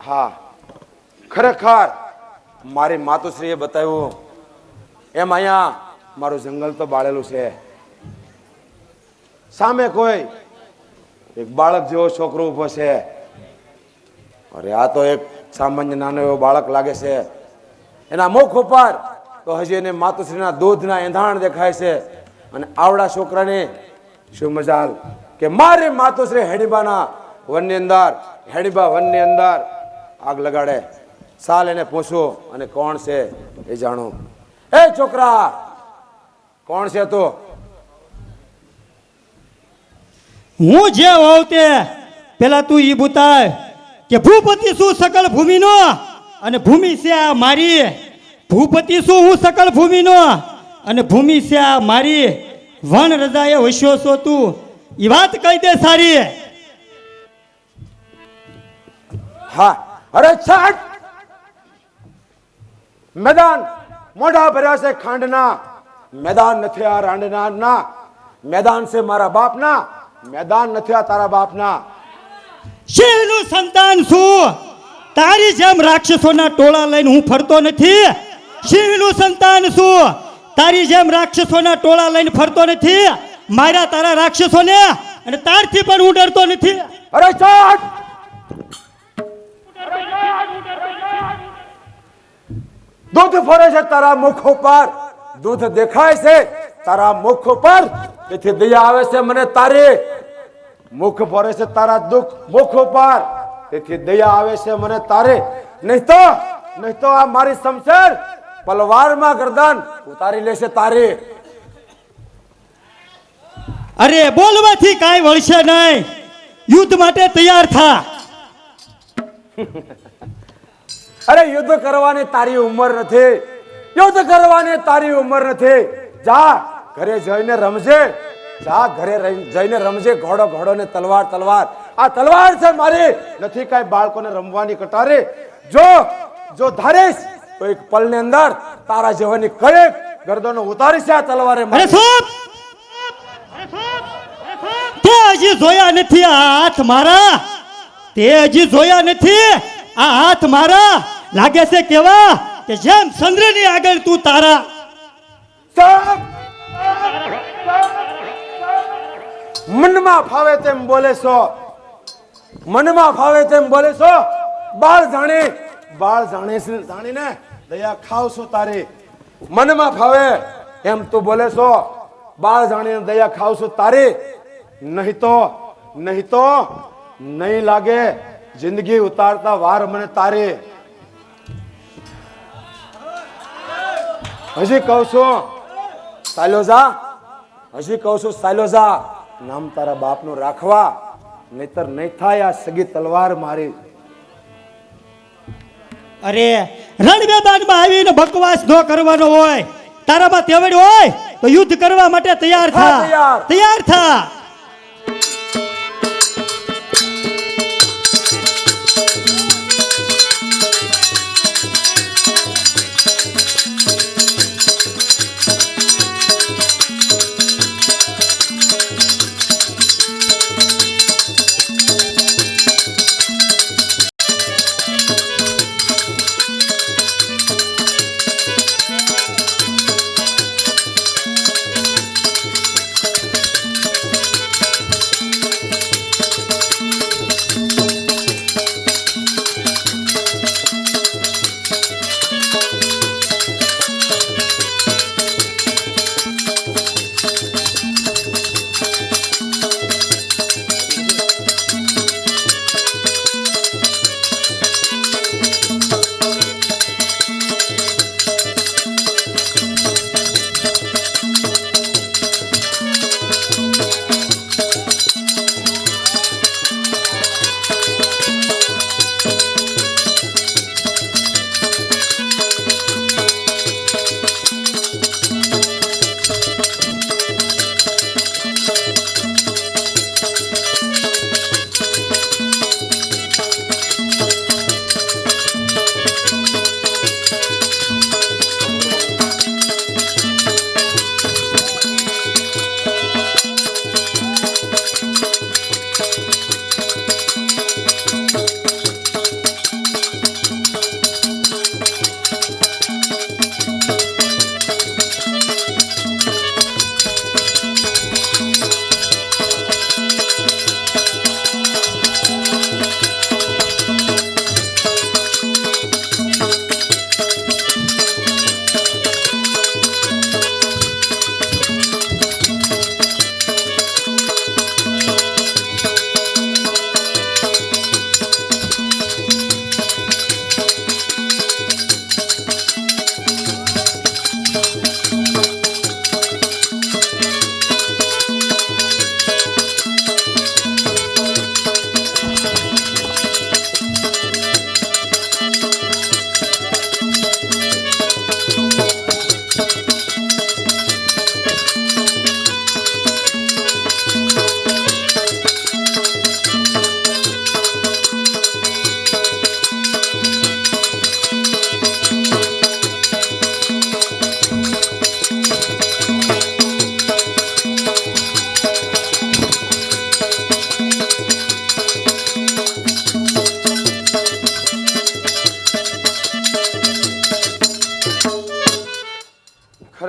હા, ખરેખર મારી માતુશ્રીએ બતાવ્યું એમ અહીંયા મારું જંગલ તો બાળેલું છે. સામે કોઈ એક બાળક જેવો છોકરો ઊભો છે. અરે આ તો એક સામાન્ય નાનો એવો બાળક લાગે છે. એના મુખ ઉપર તો હજી એને માતુશ્રીના દૂધના એંધાણ દેખાય છે. અને આવડા છોકરાને શું મજાલ કે મારી માતુશ્રી હેડીબાના વનની અંદર હેડીબા વનની અંદર આગ લગાડે. સાલ એને પૂછું અને કોણ છે એ જાણું. એ છોકરા, કોણ છે તું? હું જે હોઉં તે પેલા તું ઈ બતાય કે ભૂપતિ શું સકલ ભૂમિનો અને ભૂમિ છે આ મારી. ભૂપતિ શું હું સકલ ભૂમિનો અને ભૂમિ છે આ મારી. વન રજાએ વસ્યો છો તું, ઈ વાત કહી દે સારી. હા, અરે છાટ! મેદાન મોઢા ભર્યા છે ખાંડના. મેદાન નથી આ રાંડના ના. મેદાન છે મારા બાપના. મેદાન નથી આ તારા બાપના. શેનું સંતાન છું? તારી જેમ રાક્ષસોના ટોળા લઈને હું ફરતો નથી. શિવનું સંતાન છું? તારી જેમ રાક્ષસોના ટોળા લઈને ફરતો નથી. મારા તારા રાક્ષસોને અને તારથી પણ હું ડરતો નથી. અરે છાટ! દૂધ ફરે છે તારા મુખ ઉપર. દૂધ દેખાય છે તારા મુખ ઉપર. તેથી દયા આવે છે મને તારી. મુખ ફરે છે તારા દુઃખ મુખ ઉપર. તેથી દયા આવે છે મને તારે. નહીં તો આ મારી શમશેર પલવારમાં ગરદન ઉતારી લેશે તારી. અરે બોલવાથી કાંઈ વળશે નહીં. યુદ્ધ માટે તૈયાર થા. અરે યુદ્ધ કરવાની તારી ઉંમર નથી. યુદ્ધ કરવાની તારી ઉંમર નથી. જા ઘરે જઈને રમજે. જા ઘરે જઈને રમજે. ઘોડો ઘોડો ને તલવાર તલવાર. આ તલવાર છે મારી, નથી કઈ બાળકોને રમવાની કટારી. જો ધારીશ તો એક પલની અંદર તારા જેવાની કઈક ગરદનો ઉતારી છે આ તલવારે. અરે સોપ! તે હજી જોયા નથી આ હાથ મારા. તે હજી જોયા નથી આ હાથ મારા. લાગે છે કેવા કે જેમ ચંદ્રની આગળ તું તારા. મનમાં ફાવે તેમ બોલે છો. મનમાં ફાવે તેમ બોલે છો. બાળ જાણીને દયા ખાવ છો તારી. મનમાં ફાવે એમ તું બોલે છો. બાળ જાણીને દયા ખાવ છો તારી. નહીં તો નહીં લાગે જિંદગી ઉતારતા વાર મને તારી. હજી કહું છું ચાલ્યો જા. હજી કહું છું ચાલ્યો જા. નામ તારા બાપનું રાખવા, નહીતર નહીં થાય આ સગી તલવાર મારી. અરે રણ મેદાનમાં આવીને બકવાસ ન કરવાનો હોય. તારામાં તેવડ હોય તો યુદ્ધ કરવા માટે તૈયાર થા. તૈયાર થા.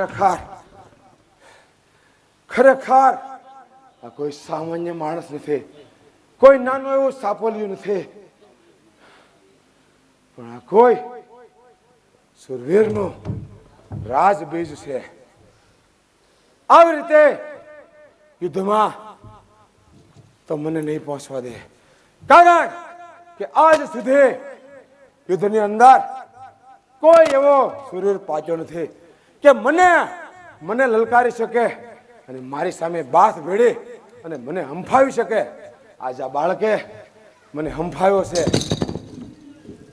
ખરેખર ખરેખર આ કોઈ સામાન્ય માણસ નથી, કોઈ નાનું એવું સાપોલિયું નથી, પણ આ કોઈ સુરવીરનું રાજબીજ છે. આવી રીતે યુદ્ધમાં તો મને નહીં પહોંચવા દે, કારણ કે આજ સુધી યુદ્ધની અંદર કોઈ એવો સુરવીર પાછો નથી કે મને લલકારી શકે અને મારી સામે બાથ ભેડી અને મને હંફાવી શકે. આજ આ બાળકે મને હંફાવ્યો છે,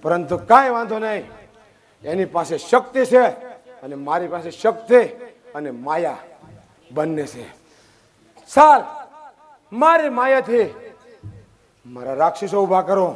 પરંતુ કાંઈ વાંધો નહીં, એની પાસે શક્તિ છે અને મારી પાસે શક્તિ અને માયા બંને છે. ચાલ, મારી માયાથી મારા રાક્ષસો ઉભા કરો.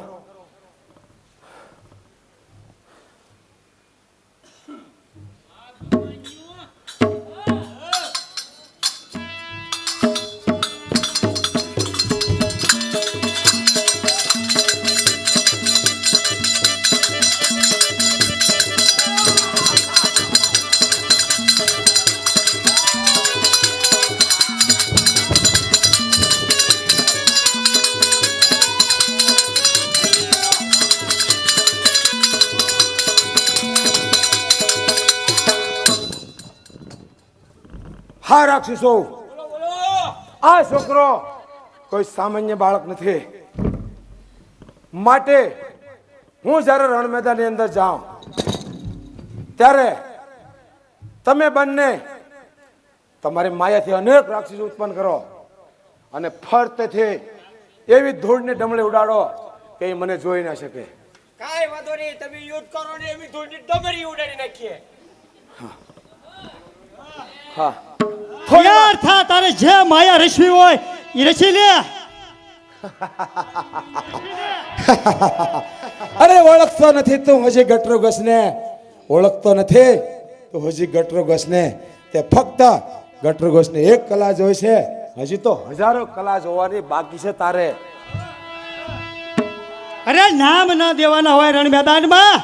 હા રાક્ષસો, આ છોકરો કોઈ સામાન્ય બાળક નથી, માટે હું જ્યારે રણ મેદાનની અંદર જાઉં ત્યારે તમે બંને તમારી માયાથી અનેક રાક્ષસો ઉત્પન્ન કરો અને ફરતેથી એવી ધૂળને ડમણે ઉડાડો કે એ મને જોઈ ના શકે. કાંઈ વાંધો નહીં, તમે યુદ્ધ કરો ને એવી ધૂળની ડમરી ઉડાડી નાખીએ. હા, તૈયાર થા, તારે જે માયા રચવી હોય એ રચી લે. અરે ઓળખતો નથી તું હજી ગટરો ઘસને, ઓળખતો નથી તું હજી ગટરો ઘસને. તે ફક્ત ગટરો ઘસને એક કલા જ હોય છે, હજી તો હજારો કલા જોવાની બાકી છે તારે. અરે નામ ના દેવાના હોય રણ મેદાનમાં,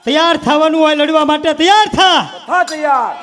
તૈયાર થવાનું હોય લડવા માટે. તૈયાર થા. થા તૈયાર.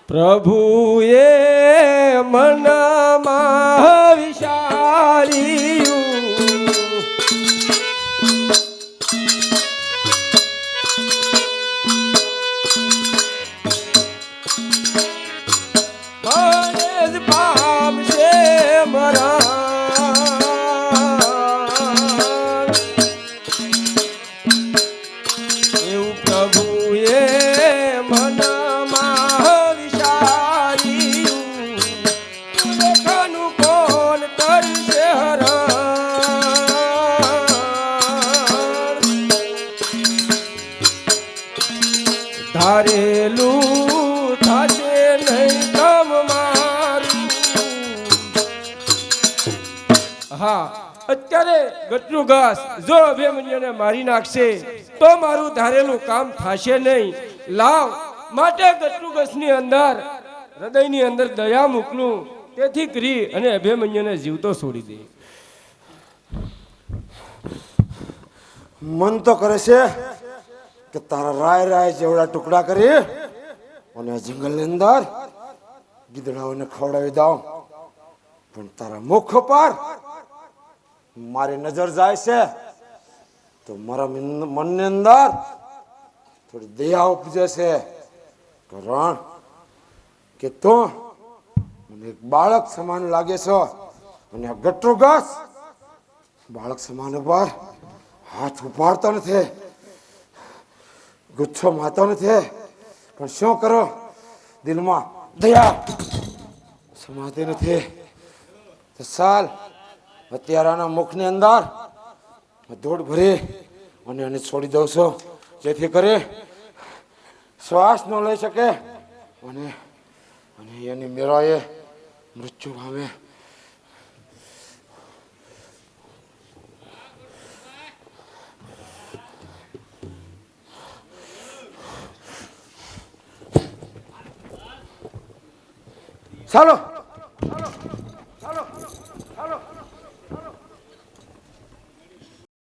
પ્રભુએ મનમાં વિચાર્યું મને જ પામશે મરણ એવું અત્યારે ગટરું ઘાસ જો અભિમન્યુને મારી નાખશે તો મારું ધારેલું કામ થશે નહીં. લાવ માટે ગટરું ઘાસની અંદર હૃદયની અંદર દયા મોકલું, તેથી કરી અને અભિમન્યુને જીવતો છોડી દે. મન તો કરે છે કે તારા રાય રાય જેવડા ટુકડા કરી અને આ જંગલની અંદર ગીદડાઓને ખવડાવી દઉં, પણ તારા મુખ પર મારી નજર જાય છે તો મારા મનની અંદર થોડી દયા ઉપજે છે. કારણ કે તું મને એક બાળક સમાન લાગે છો અને આ ગટરું ઘાસ બાળક સમાન ઉપર હાથ ઉપાડતો નથી, ગુચ્છો માતો નથી, પણ શું કરો દિલમાં દયા સમાતી નથી. તો સાલ અત્યારે આના મુખની અંદર ધૂળ ભરી અને એને છોડી દઉં છું, જેથી કરી શ્વાસ ન લઈ શકે અને એની મેળાએ મૃત્યુ પામે. ચાલો ચાલો ચાલો.